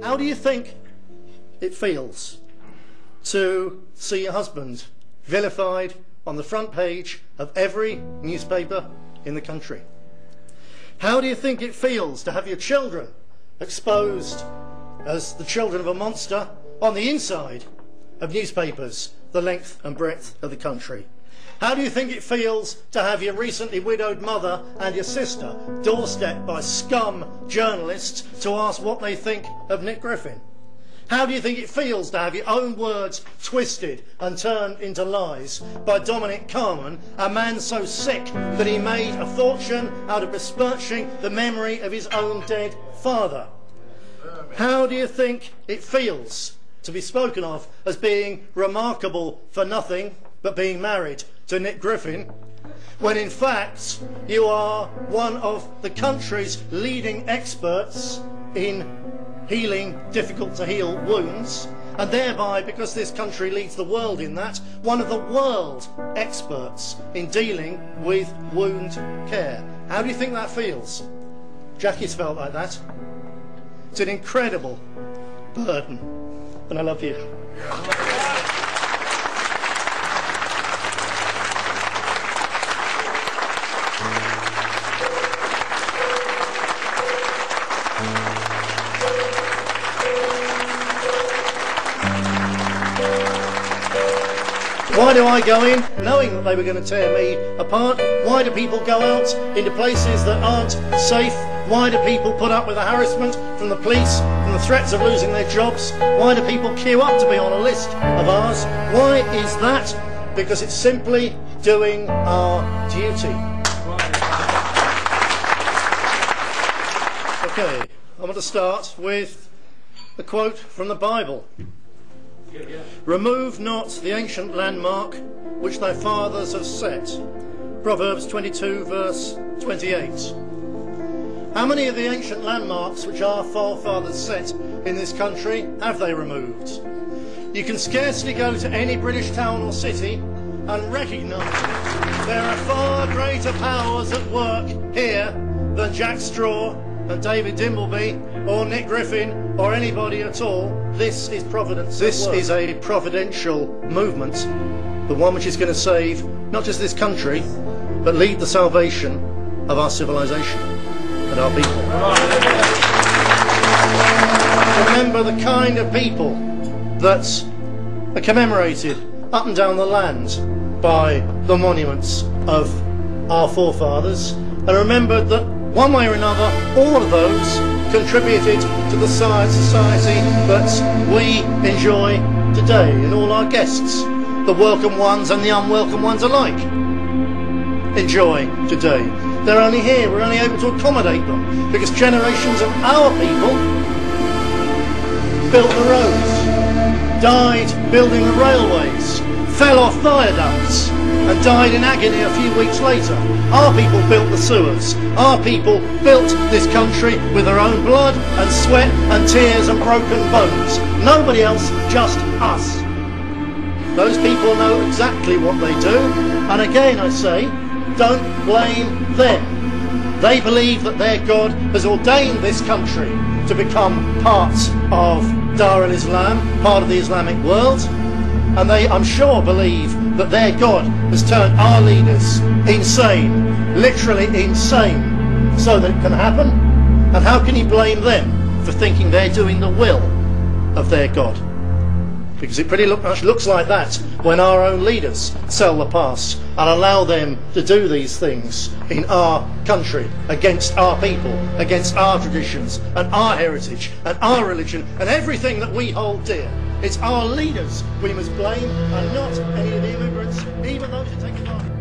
How do you think it feels to see your husband vilified on the front page of every newspaper in the country? How do you think it feels to have your children exposed as the children of a monster on the inside of newspapers the length and breadth of the country? How do you think it feels to have your recently widowed mother and your sister doorstepped by scum journalists to ask what they think of Nick Griffin? How do you think it feels to have your own words twisted and turned into lies by Dominic Carman, a man so sick that he made a fortune out of besmirching the memory of his own dead father? How do you think it feels to be spoken of as being remarkable for nothing but being married to Nick Griffin, when in fact you are one of the country's leading experts in healing difficult to heal wounds, and thereby, because this country leads the world in that, one of the world experts in dealing with wound care? How do you think that feels? Jackie's felt like that. It's an incredible burden, and I love you. Why do I go in knowing that they were going to tear me apart? Why do people go out into places that aren't safe? Why do people put up with the harassment from the police, from the threats of losing their jobs? Why do people queue up to be on a list of ours? Why is that? Because it's simply doing our duty. Okay, I'm going to start with a quote from the Bible. Remove not the ancient landmark which thy fathers have set. Proverbs 22 verse 28. How many of the ancient landmarks which our forefathers set in this country have they removed? You can scarcely go to any British town or city and recognise there are far greater powers at work here than Jack Straw and David Dimbleby or Nick Griffin or anybody at all. This is providence. This is a providential movement, the one which is going to save not just this country, but lead the salvation of our civilization and our people. Remember the kind of people that are commemorated up and down the land by the monuments of our forefathers, and remember that one way or another all of those contributed to the society that we enjoy today, and all our guests, the welcome ones and the unwelcome ones alike, enjoy today. They're only here, we're only able to accommodate them because generations of our people built the roads, died building the railways, fell off viaducts and died in agony a few weeks later. Our people built the sewers. Our people built this country with their own blood and sweat and tears and broken bones. Nobody else, just us. Those people know exactly what they do, and again I say, don't blame them. They believe that their God has ordained this country to become part of Dar al-Islam, part of the Islamic world, and they, I'm sure, believe that their God has turned our leaders insane, literally insane, so that it can happen. And how can you blame them for thinking they're doing the will of their God? Because it pretty much looks like that when our own leaders sell the past and allow them to do these things in our country, against our people, against our traditions and our heritage and our religion and everything that we hold dear. It's our leaders we must blame and not any of the immigrants, even those who take advantage.